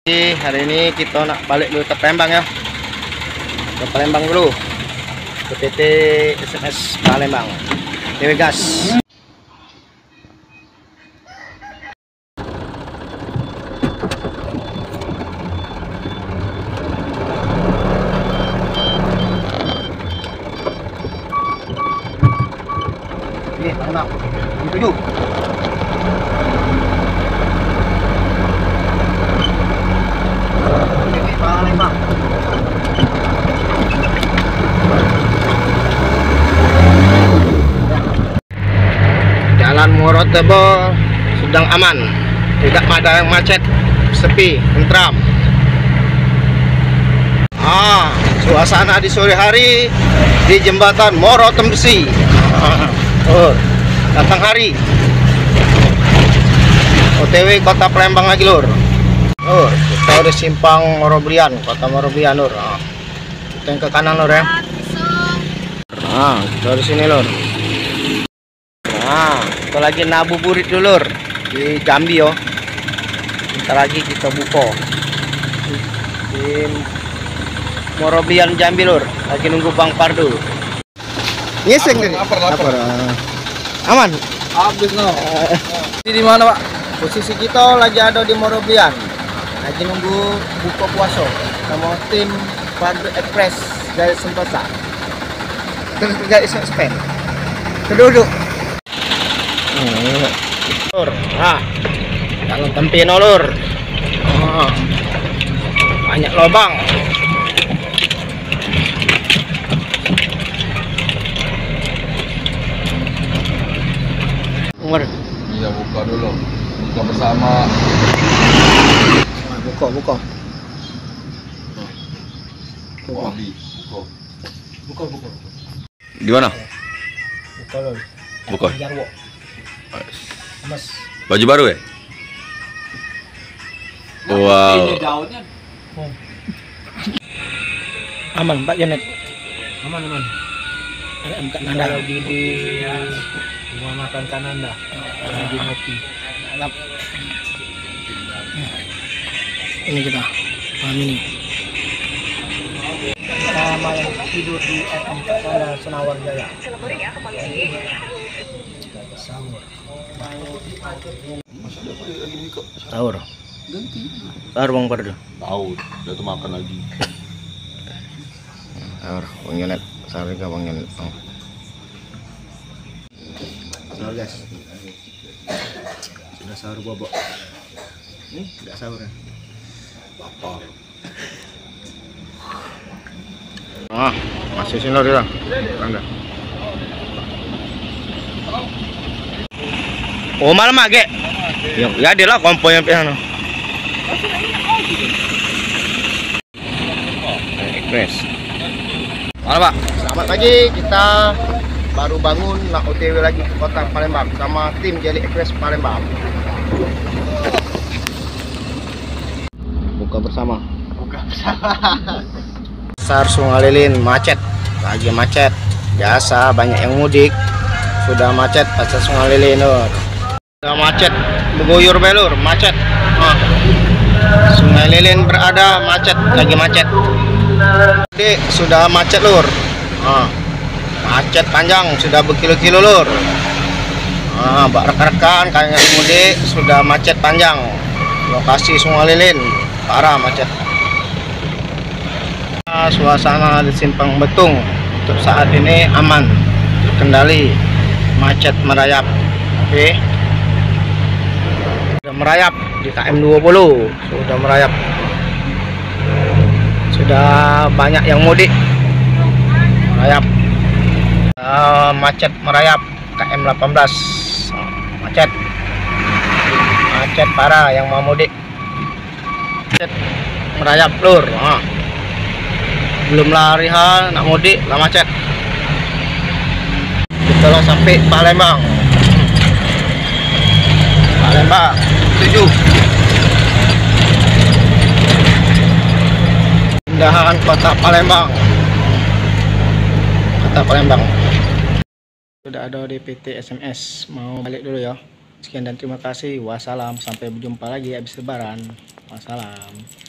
Hari ini kita nak balik dulu ke Palembang ya. Ke Palembang dulu. Ke PT SMS Palembang. Dewe gas. Ini Palembang. Dituju. Palembang. Jalan Muara Tebel sedang aman, tidak ada yang macet, sepi, tentram. Suasana di sore hari di jembatan Moro Tembesi. Datang hari OTW kota Palembang lagi lur. Kita udah simpang Moroblian, kota Moroblian lur. Kita yang ke kanan lur ya. Kita di sini lur. Kita lagi ngabuburit dulu lur di Jambi yo. Bentar lagi kita buka di Moroblian Jambi lur. Lagi nunggu Bang Pardu. Ngiseng tadi. Lapar. Aman. Habis no. Di mana Pak? Posisi kita lagi ada di Moroblian. Lagi nunggu buka puasa sama tim Pardu Express dari Sentosa. Terus dari Spen. Keduduk. Lur, jalan Tempino lur. Banyak lubang. Iya, buka dulu. Buka bersama. Buka. Buka. Di mana? Buka lur. Buka. Jarwo. Mas. Baju baru ya? Wow. Aman Pak Janet. Aman. Ada MK Nanda lagi di rumah makan Kananda. Lagi ngopi. Ini kita malam ini. Sama yang tidur di MK Senawar Jaya. Sahur. Sahur. Sahur Bang Pardu. Tahu, udah tuh makan lagi. Sahur Bang Yonet. Sahur juga Bang Yonet. Sahur guys. Sudah sahur bobok. Nih, enggak sahur ya. Lapar. Masih sinor ya. Anda. Oh malam age. Ya dia lah kompo yang piano. Express. Halo Pak. Selamat pagi. Kita baru bangun nak OTW lagi ke kota Palembang sama tim Jelly Express Palembang. Buka bersama. Pasar Sungai Lilin macet. Lagi macet. Biasa banyak yang mudik. Sudah macet pasar Sungai Lilin lur. Sudah macet, beguyur belur, macet. Sungai Lilin berada macet, lagi macet. Jadi sudah macet lur. Macet panjang, sudah berkilo-kilo lur. Bak rekan-rekan kayaknya mudik sudah macet panjang. Lokasi Sungai Lilin parah macet. Suasana di Simpang Betung untuk saat ini aman, terkendali, macet merayap. Oke. Sudah merayap di KM 20, sudah merayap. Sudah banyak yang mudik. Merayap. Macet merayap KM 18. Macet. Macet parah yang mau mudik. Macet merayap lur. Belum lari nak mudik lah macet. Kita lah sampai Palembang. Palembang 7. Pindahan kota Palembang. Kota Palembang. Sudah ada di PT SMS, mau balik dulu ya. Sekian dan terima kasih. Wassalam. Sampai berjumpa lagi habis lebaran. Wassalam.